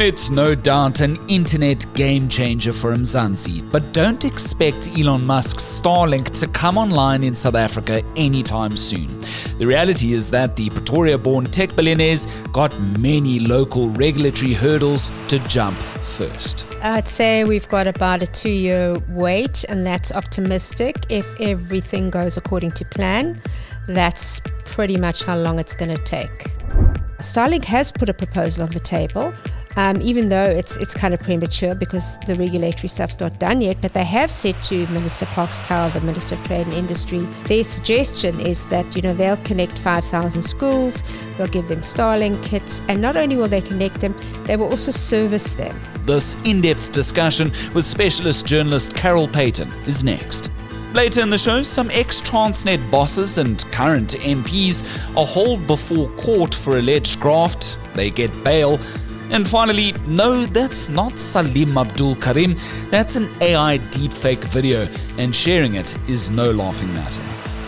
It's no doubt an internet game changer for Mzansi, but don't expect Elon Musk's Starlink to come online in South Africa anytime soon. The reality is that the Pretoria-born tech billionaires got many local regulatory hurdles to jump first. I'd say we've got about a 2-year wait, and that's optimistic. If everything goes according to plan, that's pretty much how long it's going to take. Starlink has put a proposal on the table, even though it's kind of premature because the regulatory stuff's not done yet, but they have said to Minister Parks-Towell, the Minister of Trade and Industry, their suggestion is that, they'll connect 5,000 schools, they'll give them Starlink kits, and not only will they connect them, they will also service them. This in-depth discussion with specialist journalist Carol Paton is next. Later in the show, some ex-Transnet bosses and current MPs are hauled before court for alleged graft. They get bail. And finally, no, that's not Salim Abdul Karim. That's an AI deepfake video, and sharing it is no laughing matter.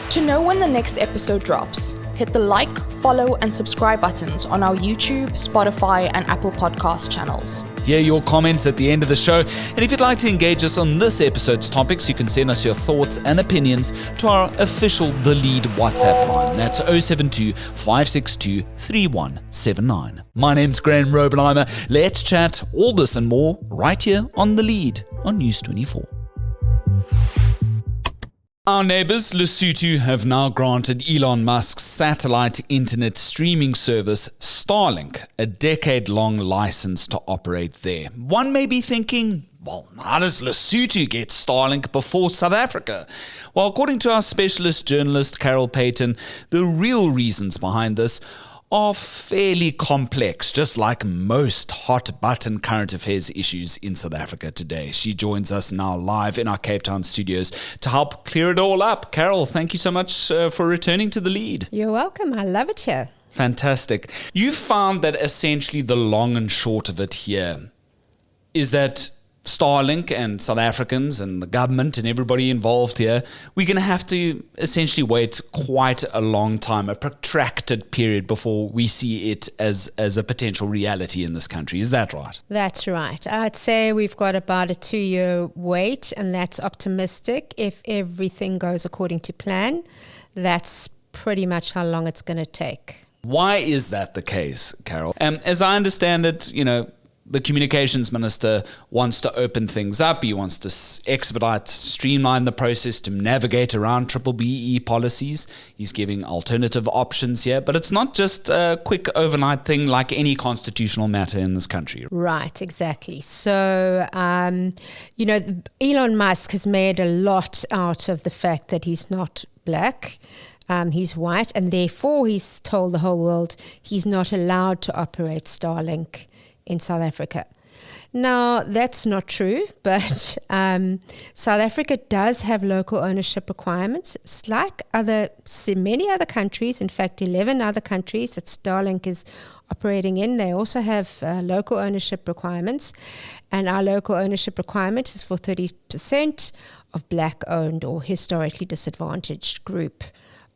To know when the next episode drops, hit the like, follow, and subscribe buttons on our YouTube, Spotify, and Apple Podcast channels. Hear your comments at the end of the show, and if you'd like to engage us on this episode's topics, you can send us your thoughts and opinions to our official The Lead WhatsApp line. That's 072 562 3179. My name's Graham Robenheimer. Let's chat all this and more right here on The Lead on News 24. Our neighbours, Lesotho, have now granted Elon Musk's satellite internet streaming service, Starlink, a decade-long license to operate there. One may be thinking, well, how does Lesotho get Starlink before South Africa? Well, according to our specialist journalist, Carol Paton, the real reasons behind this are fairly complex, just like most hot-button current affairs issues in South Africa today. She joins us now live in our Cape Town studios to help clear it all up. Carol, thank you so much for returning to The Lead. You're welcome. I love it here. Fantastic. You found that essentially the long and short of it here is that Starlink and South Africans and the government and everybody involved here, we're going to have to essentially wait quite a long time, a protracted period before we see it as a potential reality in this country. Is that right? That's right. I'd say we've got about a 2-year wait, and that's optimistic. If everything goes according to plan, that's pretty much how long it's going to take. Why is that the case, Carol? As I understand it, the communications minister wants to open things up. He wants to expedite, streamline the process to navigate around BBBE policies. He's giving alternative options here. But it's not just a quick overnight thing like any constitutional matter in this country. Right, exactly. So, Elon Musk has made a lot out of the fact that he's not black. He's white, and therefore he's told the whole world he's not allowed to operate Starlink in South Africa. Now, that's not true, but South Africa does have local ownership requirements. It's like many other countries, in fact, 11 other countries that Starlink is operating in. They also have local ownership requirements, and our local ownership requirement is for 30% of black-owned or historically disadvantaged group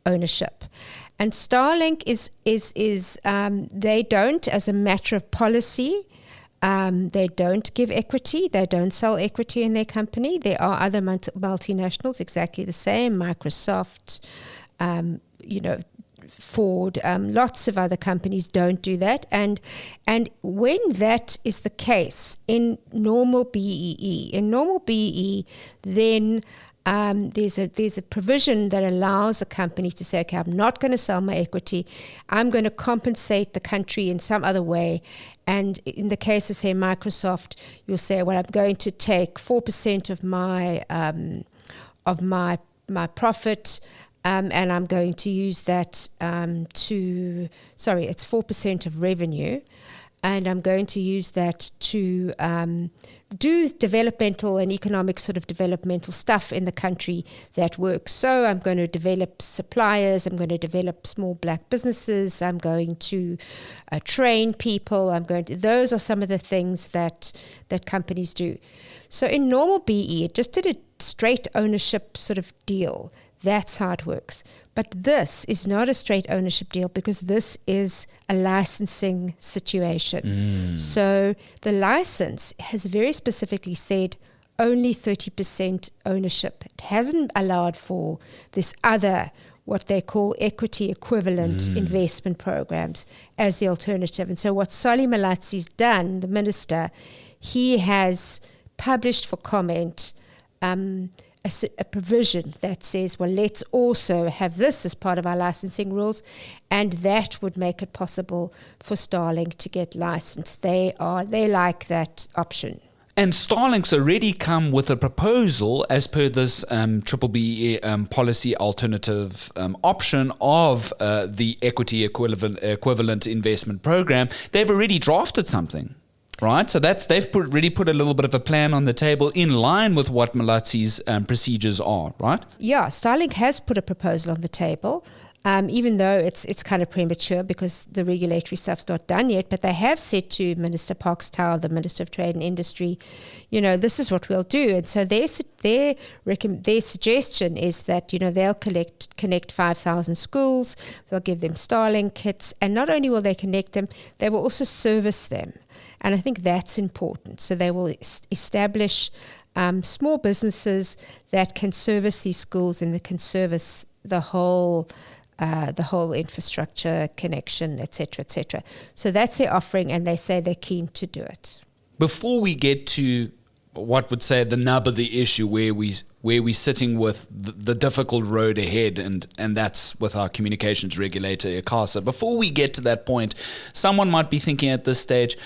ownership. And Starlink they don't, as a matter of policy, they don't give equity. They don't sell equity in their company. There are other multinationals exactly the same, Microsoft, Ford, lots of other companies don't do that. And when that is the case in normal BEE, then there's a provision that allows a company to say, okay, I'm not going to sell my equity. I'm going to compensate the country in some other way. And in the case of, say, Microsoft, you'll say, well, I'm going to take 4% of my profit, and I'm going to use that it's 4% of revenue. And I'm going to use that to do developmental and economic sort of developmental stuff in the country that works. So I'm going to develop suppliers. I'm going to develop small black businesses. I'm going to train people. Those are some of the things that companies do. So in normal BE, it just did a straight ownership sort of deal. That's how it works. But this is not a straight ownership deal because this is a licensing situation. So the license has very specifically said only 30% ownership. It hasn't allowed for this other, what they call equity equivalent investment programs as the alternative. And so what Solly Malatsi's done, the minister, he has published for comment a provision that says, well, let's also have this as part of our licensing rules, and that would make it possible for Starlink to get licensed. They like that option. And Starlink's already come with a proposal as per this BBBE policy alternative option of the equity equivalent investment program. They've already drafted something. Right, so they've already put a little bit of a plan on the table in line with what Malatsi's procedures are, right? Yeah, Starlink has put a proposal on the table, even though it's kind of premature because the regulatory stuff's not done yet. But they have said to Minister Parkstow, the Minister of Trade and Industry, this is what we'll do. And so their suggestion is that they'll connect 5,000 schools, they'll give them Starlink kits, and not only will they connect them, they will also service them. And I think that's important. So they will establish small businesses that can service these schools and that can service the whole infrastructure connection, et cetera. So that's their offering, and they say they're keen to do it. Before we get to what would say the nub of the issue, where we're sitting with the difficult road ahead, and that's with our communications regulator, ICASA. Before we get to that point, someone might be thinking at this stage,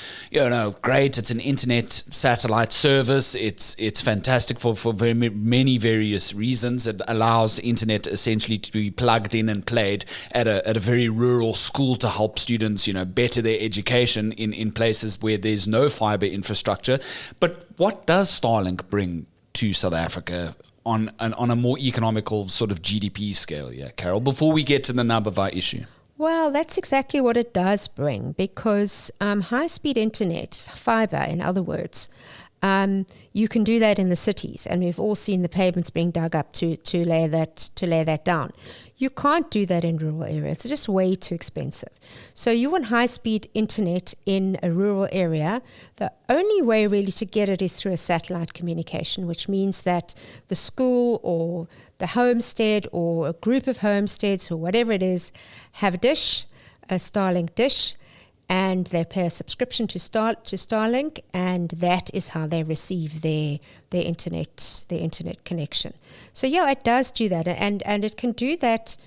great, it's an internet satellite service. It's fantastic for very many various reasons. It allows internet essentially to be plugged in and played at a very rural school to help students, better their education in places where there's no fiber infrastructure. But what does Starlink bring to South Africa on a more economical sort of GDP scale? Yeah, Carol, before we get to the nub of our issue. Well, that's exactly what it does bring, because high-speed internet, fiber in other words, you can do that in the cities, and we've all seen the pavements being dug up to lay that down. You can't do that in rural areas. It's just way too expensive. So you want high-speed internet in a rural area. The only way really to get it is through a satellite communication, which means that the school or the homestead or a group of homesteads or whatever it is have a dish, a Starlink dish, and they pay a subscription to Starlink, and that is how they receive their internet connection. So yeah, it does do that, and it can do that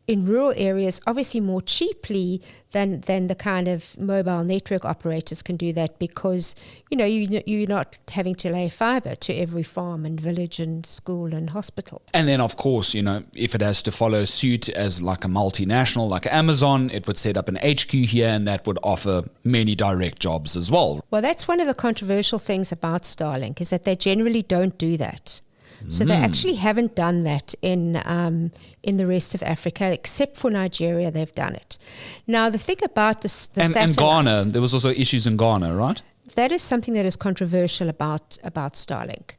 in rural areas, obviously more cheaply than the kind of mobile network operators can do that, because you're not having to lay fiber to every farm and village and school and hospital. And then of course, if it has to follow suit as like a multinational like Amazon, it would set up an HQ here, and that would offer many direct jobs as well. Well, that's one of the controversial things about Starlink, is that they generally don't do that. So they actually haven't done that in the rest of Africa, except for Nigeria. They've done it. Now, the thing about the satellite... And Ghana, there was also issues in Ghana, right? That is something that is controversial about Starlink.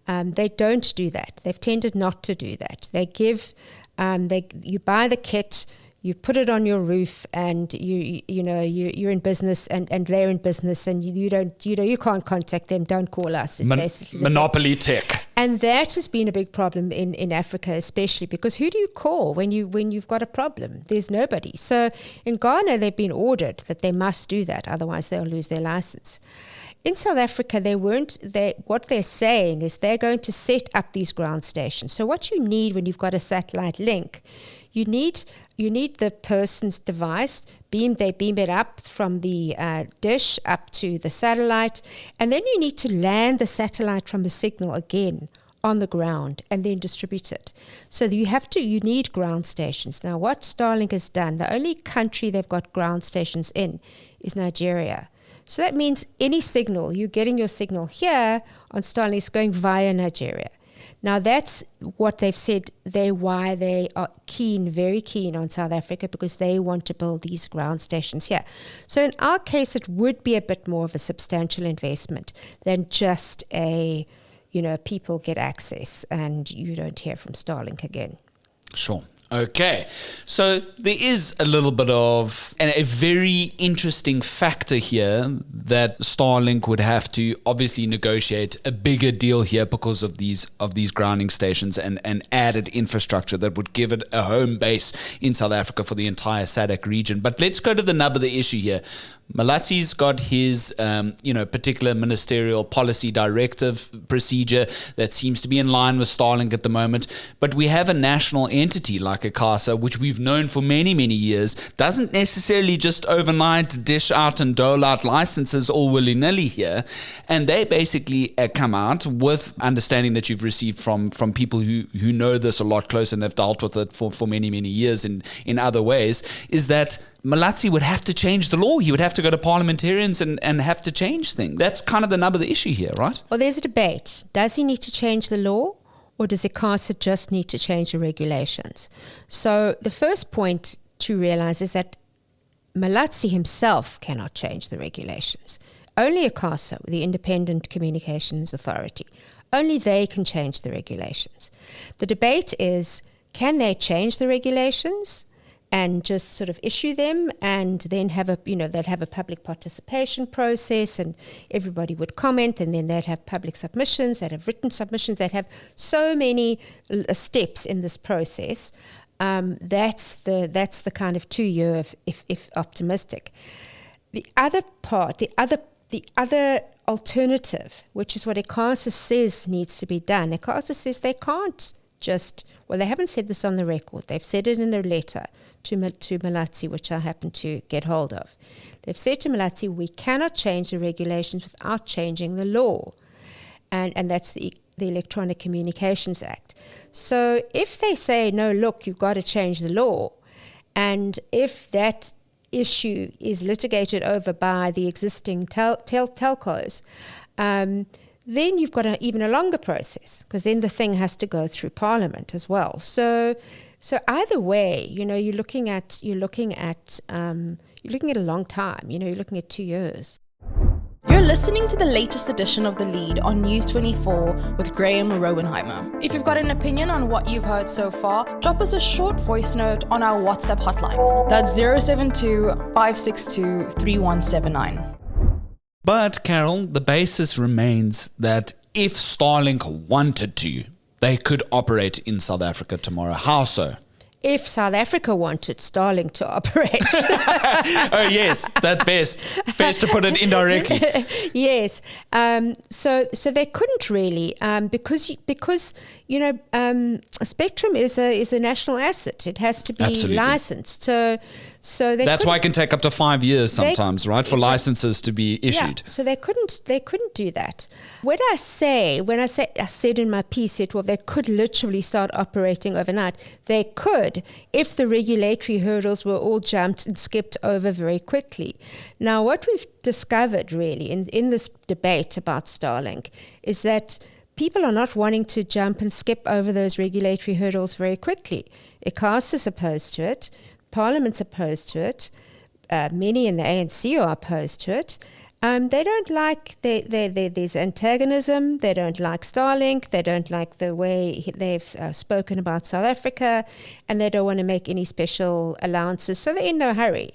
They don't do that. They've tended not to do that. They give... you buy the kit... You put it on your roof, and you're in business, and they're in business, and you can't contact them. Don't call us. It's basically monopoly tech. And that has been a big problem in Africa, especially because who do you call when you've got a problem? There's nobody. So in Ghana, they've been ordered that they must do that, otherwise they'll lose their license. In South Africa, what they're saying is they're going to set up these ground stations. So what you need when you've got a satellite link, you need the person's device. They beam it up from the dish up to the satellite, and then you need to land the satellite from the signal again on the ground and then distribute it. So you need ground stations. Now, what Starlink has done, the only country they've got ground stations in is Nigeria. So that means any signal, you're getting your signal here on Starlink is going via Nigeria. Now, that's what they've said, why they are very keen on South Africa, because they want to build these ground stations here. So in our case, it would be a bit more of a substantial investment than just people get access and you don't hear from Starlink again. Sure. Okay, so there is a little bit of a very interesting factor here that Starlink would have to obviously negotiate a bigger deal here because of these grounding stations and added infrastructure that would give it a home base in South Africa for the entire SADC region. But let's go to the nub of the issue here. Malatsi's got his, particular ministerial policy directive procedure that seems to be in line with Starlink at the moment. But we have a national entity like ICASA, which we've known for many, many years, doesn't necessarily just overnight dish out and dole out licenses all willy-nilly here. And they basically come out with understanding that you've received from people who know this a lot closer and have dealt with it for many, many years in other ways, is that Malatsi would have to change the law. He would have to go to parliamentarians and have to change things. That's kind of the nub of the issue here, right? Well, there's a debate. Does he need to change the law, or does ICASA just need to change the regulations? So the first point to realize is that Malatsi himself cannot change the regulations. Only ICASA, the Independent Communications Authority, only they can change the regulations. The debate is, can they change the regulations and just sort of issue them, and then they'd have a public participation process, and everybody would comment, and then they'd have public submissions, they'd have written submissions, they'd have so many steps in this process. That's the kind of 2 year, if optimistic. The other part, the other alternative, which is what ICASA says needs to be done. ICASA says they can't they haven't said this on the record. They've said it in a letter to Malatsi, which I happen to get hold of. They've said to Malatsi, we cannot change the regulations without changing the law. And that's the Electronic Communications Act. So if they say, no, look, you've got to change the law, and if that issue is litigated over by the existing telcos, then you've got even a longer process, because then the thing has to go through Parliament as well. So either way, you're looking at a long time. You're looking at 2 years. You're listening to the latest edition of The Lead on News 24 with Graham Rowenheimer. If you've got an opinion on what you've heard so far, drop us a short voice note on our WhatsApp hotline. That's 072 562 3179. But, Carol, the basis remains that if Starlink wanted to, they could operate in South Africa tomorrow. How so? If South Africa wanted Starlink to operate. Oh, yes, that's best. Best to put it indirectly. Yes. So they couldn't really, because spectrum is a national asset. It has to be Absolutely. Licensed. So that's why it can take up to 5 years sometimes, right, for licenses to be issued. Yeah, so they couldn't do that. I said in my piece that, well, they could literally start operating overnight. They could if the regulatory hurdles were all jumped and skipped over very quickly. Now, what we've discovered really in this debate about Starlink is that people are not wanting to jump and skip over those regulatory hurdles very quickly. ICASA is opposed to it. Parliament's opposed to it. Many in the ANC are opposed to it. They don't like, there's antagonism. They don't like Starlink. They don't like the way they've spoken about South Africa, and they don't want to make any special allowances. So they're in no hurry.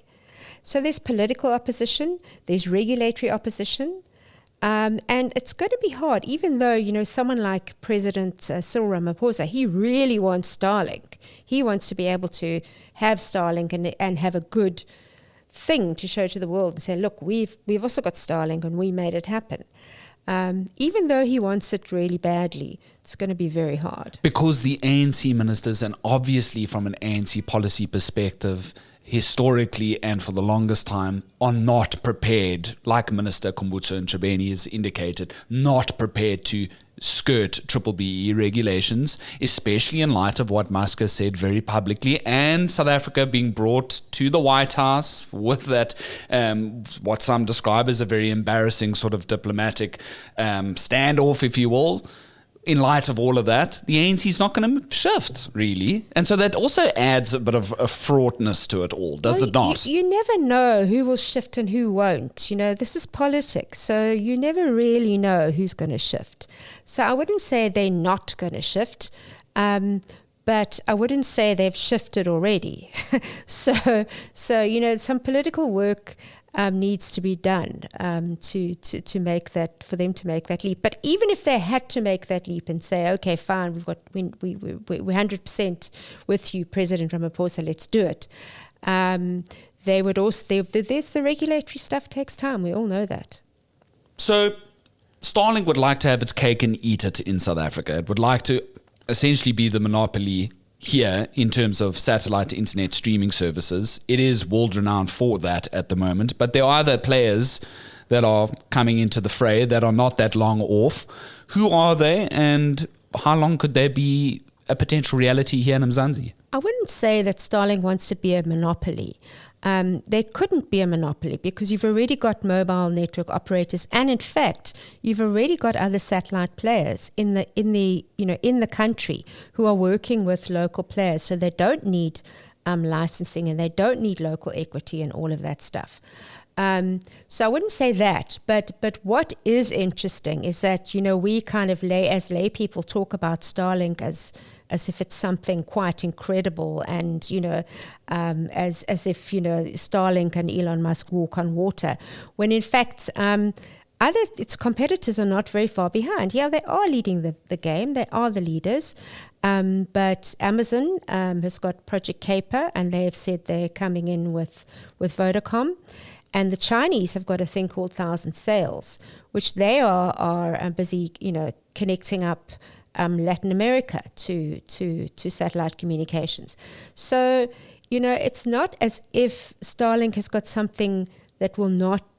So there's political opposition. There's regulatory opposition. And it's going to be hard, even though, someone like President Cyril Ramaphosa, he really wants Starlink. He wants to be able to have Starlink and have a good thing to show to the world and say, look, we've also got Starlink and we made it happen. Even though he wants it really badly, it's going to be very hard. Because the ANC ministers, and obviously from an ANC policy perspective, historically and for the longest time, are not prepared, like Minister Kumbutso Ntshabeni has indicated, not prepared to skirt BBBE regulations, especially in light of what Musk has said very publicly, and South Africa being brought to the White House with that, what some describe as a very embarrassing sort of diplomatic standoff, if you will. In light of all of that, the ANC is not going to shift, really. And so that also adds a bit of a fraughtness to it all, does it not? You never know who will shift and who won't. This is politics, so you never really know who's going to shift. So I wouldn't say they're not going to shift. but I wouldn't say they've shifted already. So some political work needs to be done to make that, for them to make that leap. But even if they had to make that leap and say, okay, fine, we're 100% with you, President Ramaphosa, let's do it. They would also, there's the regulatory stuff takes time. We all know that. So Starlink would like to have its cake and eat it in South Africa. It would like to essentially be the monopoly here in terms of satellite internet streaming services. It is world renowned for that at the moment, but there are other players that are coming into the fray that are not that long off. Who are they, and how long could they be a potential reality here in Mzansi? I wouldn't say that Starlink wants to be a monopoly. They couldn't be a monopoly because you've already got mobile network operators, and in fact, you've already got other satellite players in the country who are working with local players. So they don't need licensing, and they don't need local equity and all of that stuff. So I wouldn't say that, but what is interesting is that we kind of as lay people talk about Starlink as if it's something quite incredible, and as if Starlink and Elon Musk walk on water, when in fact its competitors are not very far behind. Yeah, they are leading the game. They are the leaders. But Amazon has got Project Kuiper, and they have said they're coming in with Vodacom. And the Chinese have got a thing called 1,000 Sails, which they are busy, connecting up Latin America to satellite communications. So, it's not as if Starlink has got something that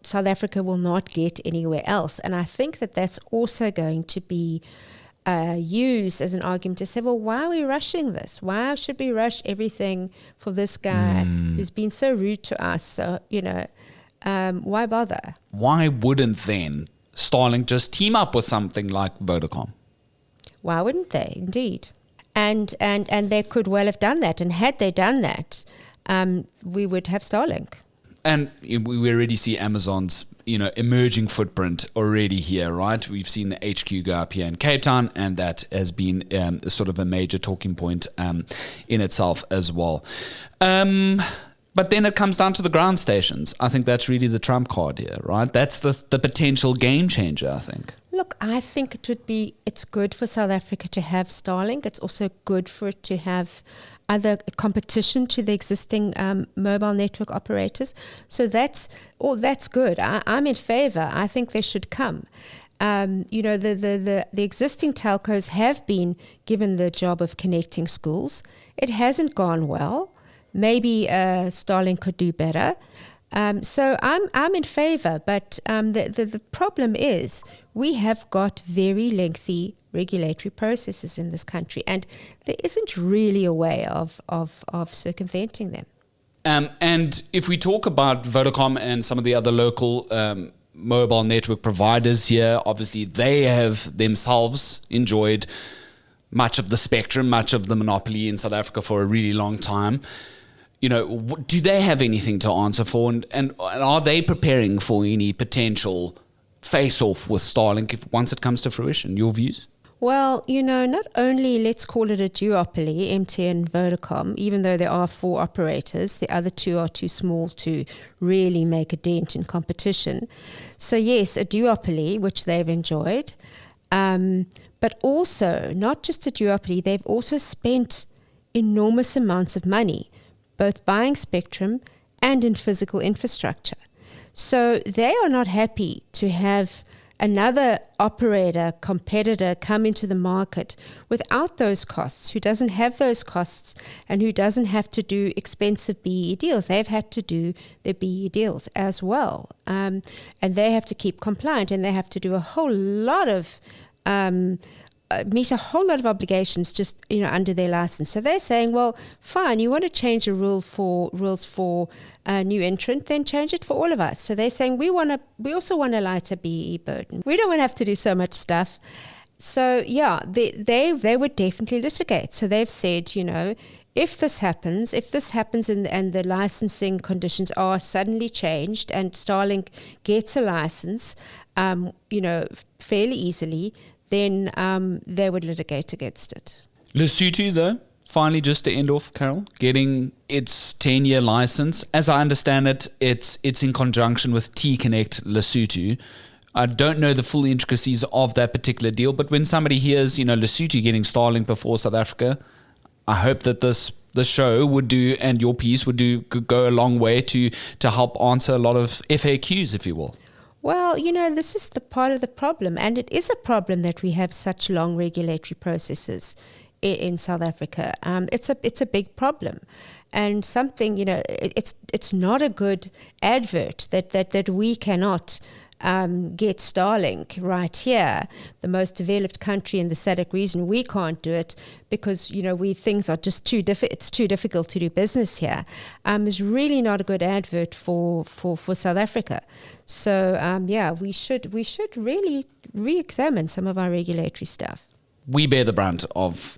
South Africa will not get anywhere else. And I think that that's also going to be used as an argument to say, well, why are we rushing this? Why should we rush everything for this guy who's been so rude to us? So, why bother? Why wouldn't then Starlink just team up with something like Vodacom? Why wouldn't they? Indeed. And they could well have done that. And had they done that, we would have Starlink. And we already see Amazon's, emerging footprint already here, right? We've seen the HQ go up here in Cape Town, and that has been sort of a major talking point in itself as well. But then it comes down to the ground stations. I think that's really the trump card here, right? That's the potential game changer, I think. Look, I think it's good for South Africa to have Starlink. It's also good for it to have other competition to the existing mobile network operators. So that's good. I'm in favor. I think they should come. The existing telcos have been given the job of connecting schools. It hasn't gone well. Maybe Starlink could do better. So I'm in favor, but the problem is we have got very lengthy regulatory processes in this country, and there isn't really a way of circumventing them. And if we talk about Vodacom and some of the other local mobile network providers here, obviously they have themselves enjoyed much of the spectrum, much of the monopoly in South Africa for a really long time. Do they have anything to answer for, and are they preparing for any potential face-off with Starlink once it comes to fruition? Your views? Well, not only let's call it a duopoly, MTN, Vodacom, even though there are 4 operators, the other 2 are too small to really make a dent in competition. So yes, a duopoly, which they've enjoyed, but also not just a duopoly, they've also spent enormous amounts of money, both buying spectrum and in physical infrastructure. So they are not happy to have another operator, competitor come into the market without those costs, who doesn't have those costs and who doesn't have to do expensive BE deals. They've had to do their BE deals as well. And they have to keep compliant, and they have to do a whole lot of meet a whole lot of obligations just under their license. So they're saying, well, fine, you want to change the rules for a new entrant, then change it for all of us. So they're saying we also want a lighter BE burden. We don't want to have to do so much stuff. So yeah, they would definitely litigate. So they've said, if this happens and the licensing conditions are suddenly changed and Starlink gets a license, fairly easily, then they would litigate against it. Lesotho, though, finally, just to end off, Carol, getting its 10-year license. As I understand it, it's in conjunction with T-Connect Lesotho. I don't know the full intricacies of that particular deal, but when somebody hears, Lesotho getting Starlink before South Africa, I hope that the show would do, and your piece could go a long way to help answer a lot of FAQs, if you will. Well, this is the part of the problem, and it is a problem that we have such long regulatory processes in South Africa. It's a big problem, and something, it's not a good advert that we cannot get Starlink right here, the most developed country in the SADC region. We can't do it because things are just it's too difficult to do business here. Is really not a good advert for South Africa. So we should really re-examine some of our regulatory stuff. We bear the brunt of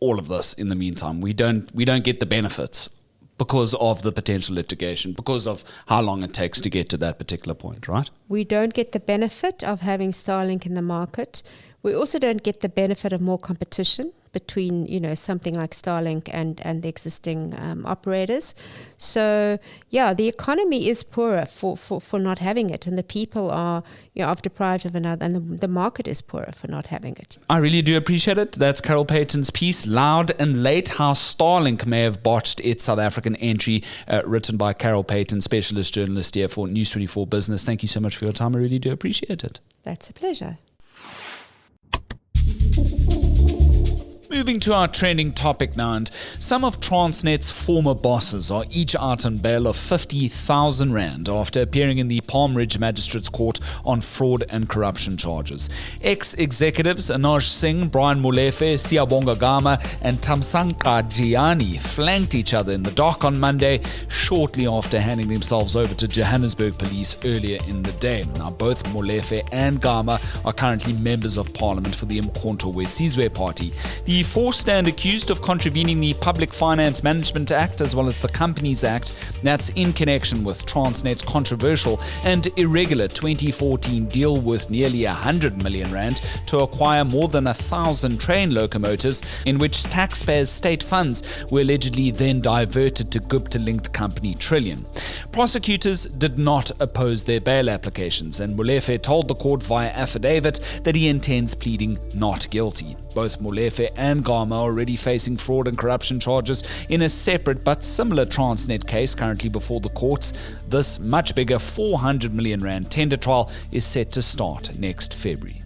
all of this. In the meantime, we don't get the benefits because of the potential litigation, because of how long it takes to get to that particular point, right? We don't get the benefit of having Starlink in the market. We also don't get the benefit of more competition between, something like Starlink and the existing operators. So, the economy is poorer for not having it, and the people are deprived of another, and the market is poorer for not having it. I really do appreciate it. That's Carol Paton's piece, Loud and Late, How Starlink May Have Botched Its South African Entry, written by Carol Paton, specialist journalist here for News 24 Business. Thank you so much for your time. I really do appreciate it. That's a pleasure. Moving to our trending topic now, and some of Transnet's former bosses are each out on bail of 50,000 Rand after appearing in the Palm Ridge Magistrates Court on fraud and corruption charges. Ex-executives Anoj Singh, Brian Molefe, Siyabonga Gama and Tamsanqa Giani flanked each other in the dock on Monday, shortly after handing themselves over to Johannesburg police earlier in the day. Now, both Molefe and Gama are currently members of parliament for the Umkhonto weSizwe party. The four stand accused of contravening the Public Finance Management Act as well as the Companies Act. That's in connection with Transnet's controversial and irregular 2014 deal worth nearly 100 million Rand to acquire more than 1,000 train locomotives, in which taxpayers' state funds were allegedly then diverted to Gupta-linked company Trillion. Prosecutors did not oppose their bail applications, and Molefe told the court via affidavit that he intends pleading not guilty. Both Molefe and Gama are already facing fraud and corruption charges in a separate but similar Transnet case currently before the courts. This much bigger 400 million Rand tender trial is set to start next February.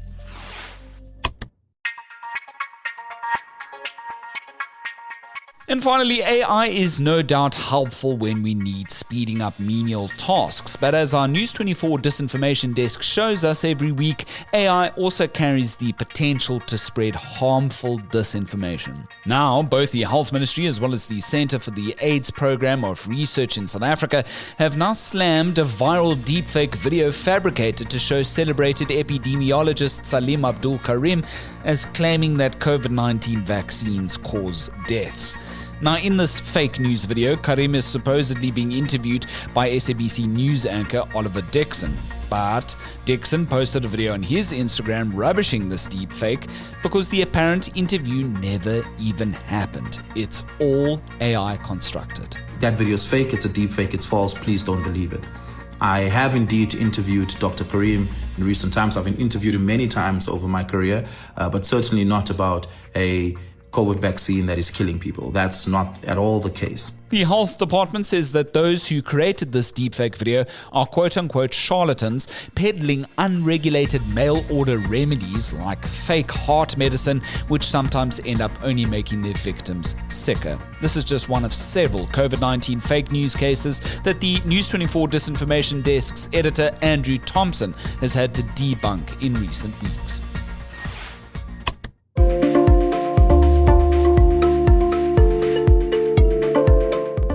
And finally, AI is no doubt helpful when we need speeding up menial tasks. But as our News 24 disinformation desk shows us every week, AI also carries the potential to spread harmful disinformation. Now, both the Health Ministry as well as the Centre for the AIDS Programme of Research in South Africa have now slammed a viral deepfake video fabricated to show celebrated epidemiologist Salim Abdul Karim as claiming that COVID-19 vaccines cause deaths. Now, in this fake news video, Karim is supposedly being interviewed by SABC News anchor Oliver Dixon. But Dixon posted a video on his Instagram rubbishing this deepfake because the apparent interview never even happened. It's all AI constructed. That video is fake, it's a deepfake, it's false, please don't believe it. I have indeed interviewed Dr. Karim in recent times. I've been interviewed him many times over my career, but certainly not about a COVID vaccine that is killing people. That's not at all the case. The health department says that those who created this deepfake video are quote-unquote charlatans peddling unregulated mail-order remedies like fake heart medicine, which sometimes end up only making their victims sicker. This is just one of several COVID-19 fake news cases that the News 24 disinformation desk's editor Andrew Thompson has had to debunk in recent weeks.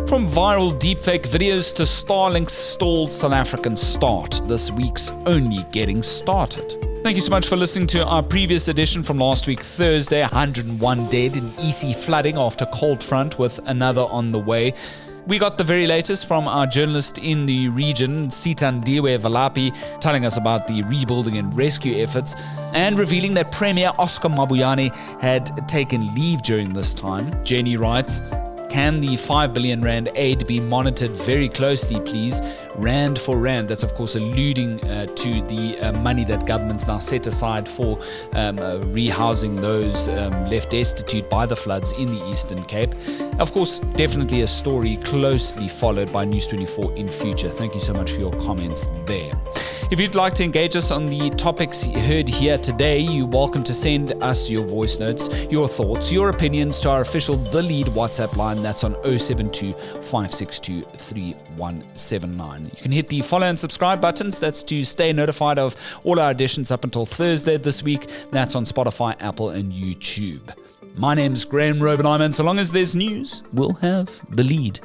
From viral deepfake videos to Starlink's stalled South African start, this week's only getting started. Thank you so much for listening to our previous edition from last week, Thursday. 101 dead in EC flooding after cold front with another on the way. We got the very latest from our journalist in the region, Sitandiwe Valapi, telling us about the rebuilding and rescue efforts and revealing that Premier Oscar Mabuyane had taken leave during this time. Jenny writes, can the 5 billion rand aid be monitored very closely, please? Rand for rand. That's, of course, alluding to the money that government's now set aside for rehousing those left destitute by the floods in the Eastern Cape. Of course, definitely a story closely followed by News 24 in future. Thank you so much for your comments there. If you'd like to engage us on the topics heard here today, you're welcome to send us your voice notes, your thoughts, your opinions to our official The Lead WhatsApp line. That's on 072 562 3179. You can hit the follow and subscribe buttons. That's to stay notified of all our editions up until Thursday this week. That's on Spotify, Apple, and YouTube. My name's Graham Robenheimer, and so long as there's news, we'll have The Lead.